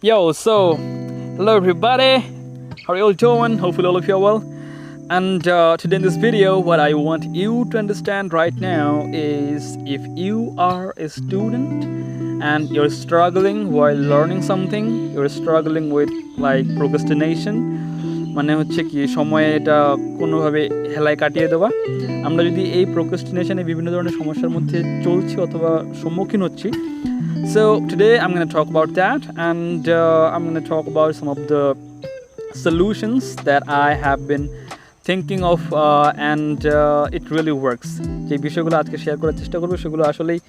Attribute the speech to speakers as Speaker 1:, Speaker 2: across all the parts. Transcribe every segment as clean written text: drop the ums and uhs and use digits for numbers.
Speaker 1: So hello everybody, how are you all doing? Hopefully all of you are well. And today in this video, what I want you to understand right now is if you are a student and you're struggling while learning something, you're struggling with like procrastination, মানে হচ্ছে কি সময়ে এটা কোনোভাবে হেলায় কাটিয়ে দেওয়া। আমরা যদি এই প্রোক্রাস্টিনেশনে বিভিন্ন ধরনের সমস্যার মধ্যে চলছি অথবা সম্মুখীন হচ্ছি, so today I'm going to talk about that, and I'm going to talk about some of the solutions that I have been thinking of and it really works. যে বিষয়গুলো আজকে শেয়ার করার চেষ্টা করব সেগুলো আসলেই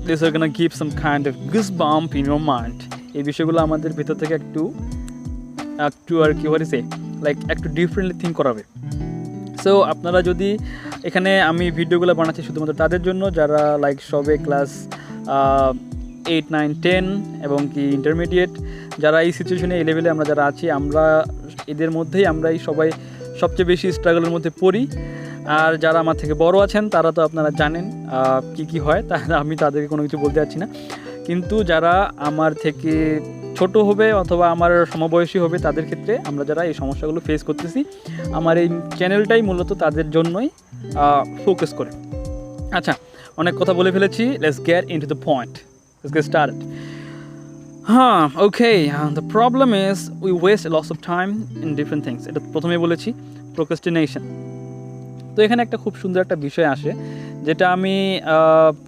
Speaker 1: these are going to give some kind of goosebump in your mind. এই বিষয়গুলো আমাদের ভিতর থেকে একটু আর কি বলে লাইক একটু ডিফারেন্টলি থিঙ্ক করাবে। সো আপনারা যদি এখানে আমি ভিডিওগুলো বানাচ্ছি শুধুমাত্র তাদের জন্য যারা লাইক সবে ক্লাস 8, 9, 10 এবং কি ইন্টারমিডিয়েট, যারা এই সিচুয়েশনে এই লেভেলে আমরা যারা আছি, আমরা এদের মধ্যেই আমরাই সবাই সবচেয়ে বেশি স্ট্রাগলের মধ্যে পড়ি। আর যারা আমার থেকে বড় আছেন তারা তো আপনারা জানেন কি হয়, তা আমি তাদেরকে কোনো কিছু বলতে চাচ্ছি না। কিন্তু যারা আমার থেকে ছোট হবে অথবা আমার সমবয়সী হবে, তাদের ক্ষেত্রে আমরা যারা এই সমস্যাগুলো ফেস করতেছি, আমার এই চ্যানেলটাই মূলত তাদের জন্যই ফোকাস করে। আচ্ছা, অনেক কথা বলে ফেলেছি, let's get into the point, let's get started. Okay, the problem is we waste lots of time in different things. এটা প্রথমে বলেছি প্রোক্রাস্টিনেশন। তো এখানে একটা খুব সুন্দর একটা বিষয় আসে, যেটা আমি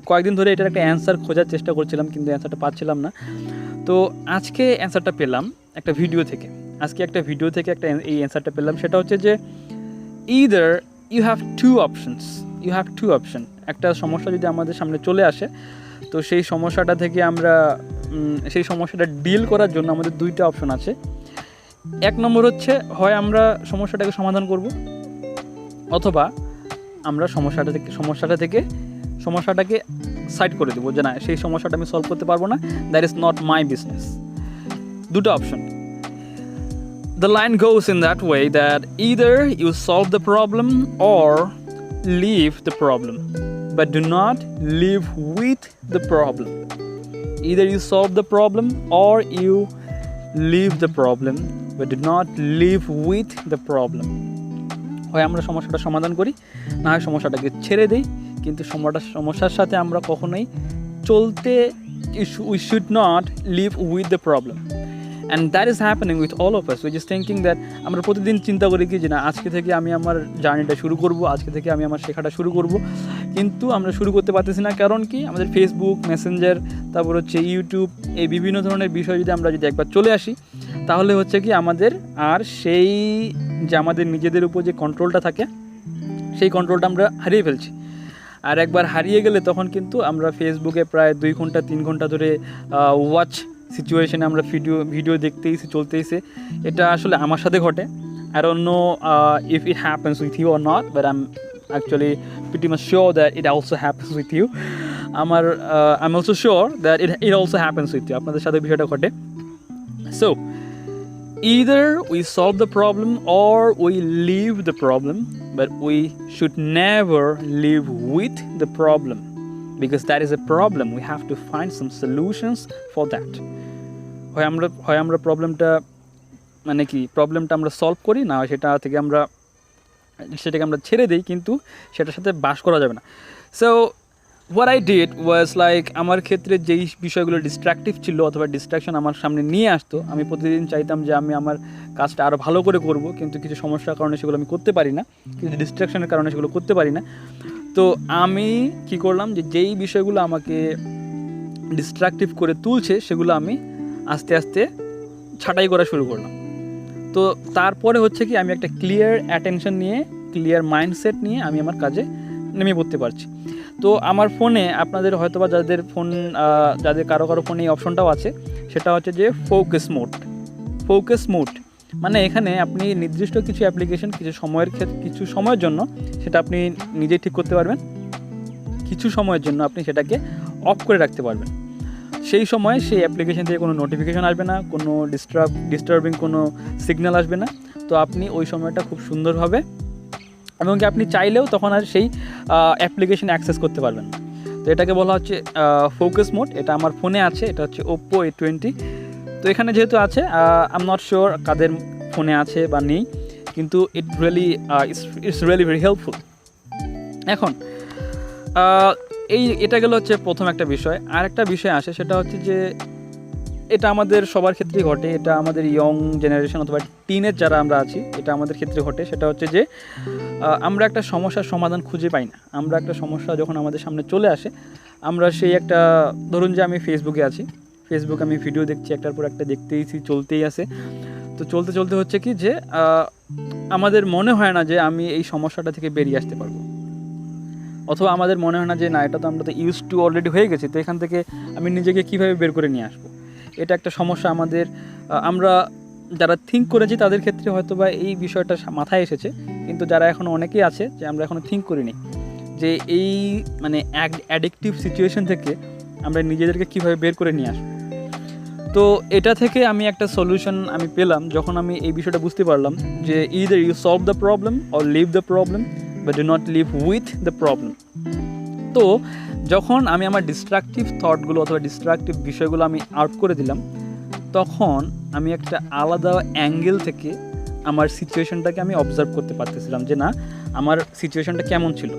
Speaker 1: কয়েকদিন ধরে এটার একটা অ্যান্সার খোঁজার চেষ্টা করছিলাম, কিন্তু অ্যান্সারটা পাচ্ছিলাম না। তো আজকে অ্যান্সারটা পেলাম একটা ভিডিও থেকে। এই অ্যান্সারটা পেলাম, সেটা হচ্ছে যে either you have two option. একটা সমস্যা যদি আমাদের সামনে চলে আসে, তো সেই সমস্যাটা ডিল করার জন্য আমাদের দুইটা অপশন আছে। এক নম্বর হচ্ছে, হয় আমরা সমস্যাটাকে সমাধান করব, অথবা আমরা সমস্যাটাকে সাইড করে দেবো, যে না, সেই সমস্যাটা আমি সলভ করতে পারবো না, that is not my business. দুটো option. The line goes in that way that either you solve the problem or leave the problem, but do not live with the problem. Either you solve the problem or you leave the problem, but do not live with the problem. হয় আমরা সমস্যাটা সমাধান করি, না হয় সমস্যাটাকে ছেড়ে দিই, কিন্তু সমস্যার সাথে আমরা কখনোই we should not live with the problem. And that is happening with all of us. We just thinking that আমরা প্রতিদিন চিন্তা করি কি যে না, আজকে থেকে আমি আমার জার্নিটা শুরু করব, আজকে থেকে আমি আমার শেখাটা শুরু করব, কিন্তু আমরা শুরু করতে পারতেছি না। কারণ কি, আমাদের ফেসবুক, মেসেঞ্জার, তারপর হচ্ছে ইউটিউব, এই বিভিন্ন ধরনের বিষয় আমরা যদি একবার চলে আসি, তাহলে হচ্ছে কি আমাদের আর সেই যে আমাদের নিজেদের উপর যে কন্ট্রোলটা থাকে, সেই কন্ট্রোলটা আমরা হারিয়ে ফেলছি। আর একবার হারিয়ে গেলে তখন কিন্তু আমরা ফেসবুকে প্রায় 2 ঘন্টা 3 ঘন্টা ধরে ওয়াচ সিচুয়েশনে আমরা ভিডিও চলতেইছে। এটা আসলে আমার সাথে ঘটে। I don't know if it happens with you or not, but I'm actually pretty much sure that it also happens with you. I'm also sure that it also happens with you. আপনাদের সাথে বিষয়টা ঘটে। So either we solve the problem or we leave the problem, but we should never live with the problem, because that is a problem. We have to find some solutions for that. হয় আমরা প্রবলেমটা আমরা solve করি, না সেটাকে আমরা ছেড়ে দিই, কিন্তু সেটার সাথে বাস করা যাবে না। So what I did was like, আমার ক্ষেত্রে যেই বিষয়গুলো ডিস্ট্রাকটিভ ছিল অথবা ডিস্ট্রাকশন আমার সামনে নিয়ে আসতো, আমি প্রতিদিন চাইতাম যে আমি আমার কাজটা আরও ভালো করে করব, কিন্তু কিছু সমস্যার কারণে সেগুলো আমি করতে পারি না, কিছু ডিস্ট্রাকশনের কারণে সেগুলো করতে পারি না। তো আমি কি করলাম, যে যেই বিষয়গুলো আমাকে ডিস্ট্রাকটিভ করে তুলছে সেগুলো আমি আস্তে আস্তে ছাঁটাই করা শুরু করলাম। তো তারপরে হচ্ছে কি, আমি একটা ক্লিয়ার অ্যাটেনশন নিয়ে, ক্লিয়ার মাইন্ডসেট নিয়ে আমি আমার কাজে নেমে পড়তে পারছি। তো আমার ফোনে, আপনাদের হয়তোবা যাদের কারো ফোনে এই অপশনটাও আছে, সেটা হচ্ছে যে ফোকাস মোড। মানে এখানে আপনি নির্দিষ্ট কিছু অ্যাপ্লিকেশন কিছু সময়ের জন্য সেটা আপনি নিজেই ঠিক করতে পারবেন, কিছু সময়ের জন্য আপনি সেটাকে অফ করে রাখতে পারবেন। সেই সময় সেই অ্যাপ্লিকেশন থেকে কোনো নোটিফিকেশন আসবে না, কোনো ডিস্টার্বিং কোনো সিগন্যাল আসবে না। তো আপনি ওই সময়টা খুব সুন্দরভাবে, এমনকি আপনি চাইলেও তখন আর সেই অ্যাপ্লিকেশন অ্যাক্সেস করতে পারবেন না। তো এটাকে বলা হচ্ছে ফোকাস মোড। এটা আমার ফোনে আছে, এটা হচ্ছে Oppo A20। তো এখানে যেহেতু আছে, আই এম নট শিওর কাদের ফোনে আছে বা নেই, কিন্তু ইটস রিয়েলি ভেরি হেল্পফুল। এখন এটা গেল হচ্ছে প্রথম একটা বিষয়। আর একটা বিষয় আসে, সেটা হচ্ছে যে এটা আমাদের সবার ক্ষেত্রেই ঘটে, এটা আমাদের ইয়ং জেনারেশন অথবা টিনের যারা আমরা আছি, এটা আমাদের ক্ষেত্রে ঘটে। সেটা হচ্ছে যে আমরা একটা সমস্যার সমাধান খুঁজে পাই না। আমরা একটা সমস্যা যখন আমাদের সামনে চলে আসে, আমরা সেই একটা, ধরুন যে আমি ফেসবুকে আছি, ফেসবুকে আমি ভিডিও দেখছি, একটার পর একটা দেখতেইছি, চলতেই আছে। তো চলতে চলতে হচ্ছে কি যে আমাদের মনে হয় না যে আমি এই সমস্যাটা থেকে বেরিয়ে আসতে পারবো, অথবা আমাদের মনে হয় না যে না, এটা তো আমরা তো ইউজ টু অলরেডি হয়ে গেছি, তো এখান থেকে আমি নিজেকে কীভাবে বের করে নিয়ে আসবো। এটা একটা সমস্যা আমাদের, আমরা যারা থিঙ্ক করেছি তাদের ক্ষেত্রে হয়তো বা এই বিষয়টা মাথায় এসেছে, কিন্তু যারা এখনও অনেকেই আছে যে আমরা এখনও থিঙ্ক করিনি যে এই মানে অ্যাডিকটিভ সিচুয়েশন থেকে আমরা নিজেদেরকে কীভাবে বের করে নিয়ে আসবো। তো এটা থেকে আমি একটা সলিউশন আমি পেলাম যখন আমি এই বিষয়টা বুঝতে পারলাম যে either you solve the problem or leave the problem, but do not live with the problem. তো যখন আমি আমার ডিস্ট্রাকটিভ থটগুলো অথবা ডিস্ট্রাকটিভ বিষয়গুলো আমি আউট করে দিলাম, তখন আমি একটা আলাদা অ্যাঙ্গেল থেকে আমার সিচুয়েশনটাকে আমি অবজার্ভ করতে পারতেছিলাম যে না, আমার সিচুয়েশনটা কেমন ছিল।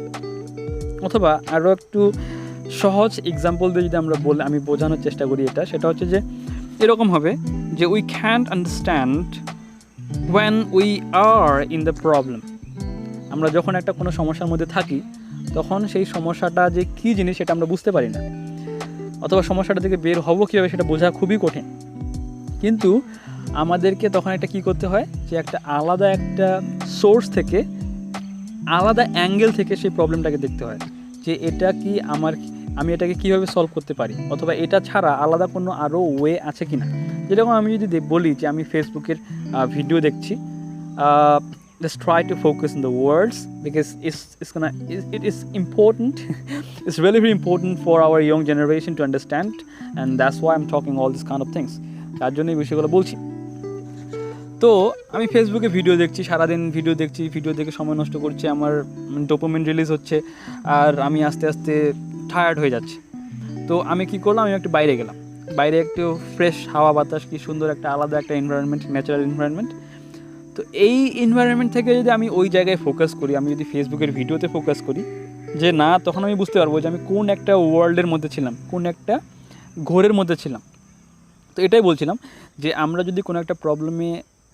Speaker 1: অথবা আরও একটু সহজ এক্সাম্পল দিয়ে যদি আমি বোঝানোর চেষ্টা করি, সেটা হচ্ছে যে এরকম হবে যে we can't understand when we are in the problem. আমরা যখন একটা কোনো সমস্যার মধ্যে থাকি, তখন সেই সমস্যাটা যে কী জিনিস সেটা আমরা বুঝতে পারি না, অথবা সমস্যাটা থেকে বের হবো কীভাবে সেটা বোঝা খুবই কঠিন। কিন্তু আমাদেরকে তখন একটা কী করতে হয়, যে একটা আলাদা একটা সোর্স থেকে, আলাদা অ্যাঙ্গেল থেকে সেই প্রবলেমটাকে দেখতে হয় যে এটা কি আমি এটাকে কীভাবে সলভ করতে পারি, অথবা এটা ছাড়া আলাদা কোনো আরও ওয়ে আছে কি না। যেরকম আমি যদি বলি যে আমি ফেসবুকের ভিডিও দেখছি, let's try to focus on the words because it is important. It's really very important for our young generation to understand, and that's why I'm talking all these kind of things. তার জন্য এই বিষয়গুলো বলছি। তো আমি ফেসবুকে video দেখছি, সারাদিন ভিডিও দেখে সময় নষ্ট করছি, আমার ডোপামিন রিলিজ হচ্ছে, আর আমি আস্তে আস্তে টায়ার্ড হয়ে যাচ্ছি। তো আমি কি করলাম, আমি একটু বাইরে গেলাম, বাইরে একটু ফ্রেশ হাওয়া বাতাস, কি সুন্দর একটা আলাদা একটা এনভায়রনমেন্ট, ন্যাচারাল এনভায়রনমেন্ট। তো এই এনভায়রনমেন্ট থেকে যদি আমি ওই জায়গায় ফোকাস করি, আমি যদি ফেসবুকের ভিডিওতে ফোকাস করি যে না, তখন আমি বুঝতে পারবো যে আমি কোন একটা ওয়ার্ল্ডের মধ্যে ছিলাম, কোন একটা ঘোরের মধ্যে ছিলাম। তো এটাই বলছিলাম যে আমরা যদি কোনো একটা প্রবলেমে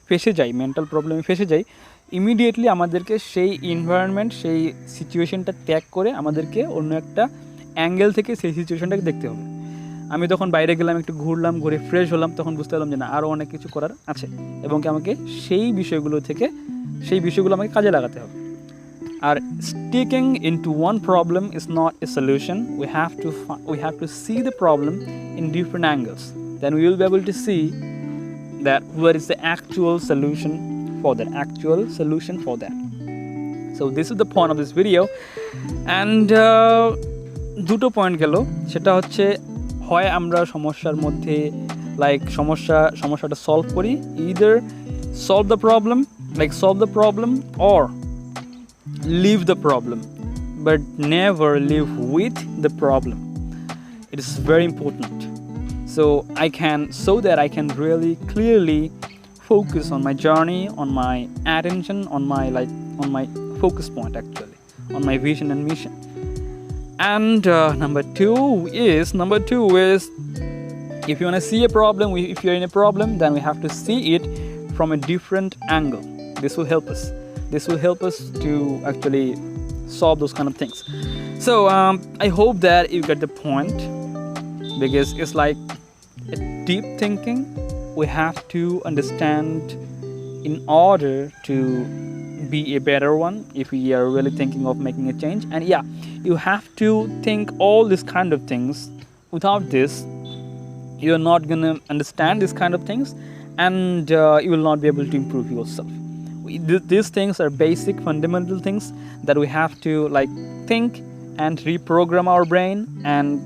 Speaker 1: ফেসে যাই, মেন্টাল প্রবলেমে ফেসে যাই, ইমিডিয়েটলি আমাদেরকে সেই এনভায়রনমেন্ট, সেই সিচুয়েশনটা ত্যাগ করে আমাদেরকে অন্য একটা অ্যাঙ্গেল থেকে সেই সিচুয়েশনটাকে দেখতে হবে। আমি তখন বাইরে গেলাম, একটু ঘুরলাম, ঘুরে ফ্রেশ হলাম, তখন বুঝতে পারলাম যে না, আরও অনেক কিছু করার আছে, এবং কি আমাকে সেই বিষয়গুলো আমাকে কাজে লাগাতে হবে। আর sticking into one problem is not a solution. We have to see the problem in different angles, then we will be able to see that where is the actual solution for that. So this is the point of this video, and দুটো point গেল, সেটা হচ্ছে হয় আমরা সমস্যার মধ্যে সমস্যাটা solve করি, either solve the problem or leave the problem, but never live with the problem. It is very important. So that I can really clearly focus on my journey, on my attention, on my focus point, actually, on my vision and mission. And number two is if you want to see a problem, if you're in a problem, then we have to see it from a different angle. This will help us to actually solve those kind of things. So I hope that you get the point, because it's like deep thinking we have to understand in order to be a better one, if we are really thinking of making a change. And yeah, you have to think all these kind of things. Without this, you're not gonna understand these kind of things, and you will not be able to improve yourself. These things are basic fundamental things that we have to think and reprogram our brain and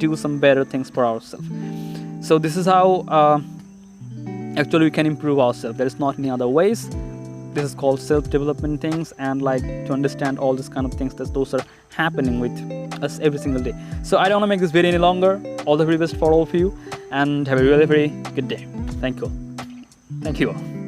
Speaker 1: do some better things for ourselves. So this is how actually we can improve ourselves. There is not any other ways. This is called self-development things, and to understand all these kind of things, that those are happening with us every single day. So I don't want to make this video any longer. All the very best for all of you, and have a really very good day. Thank you all.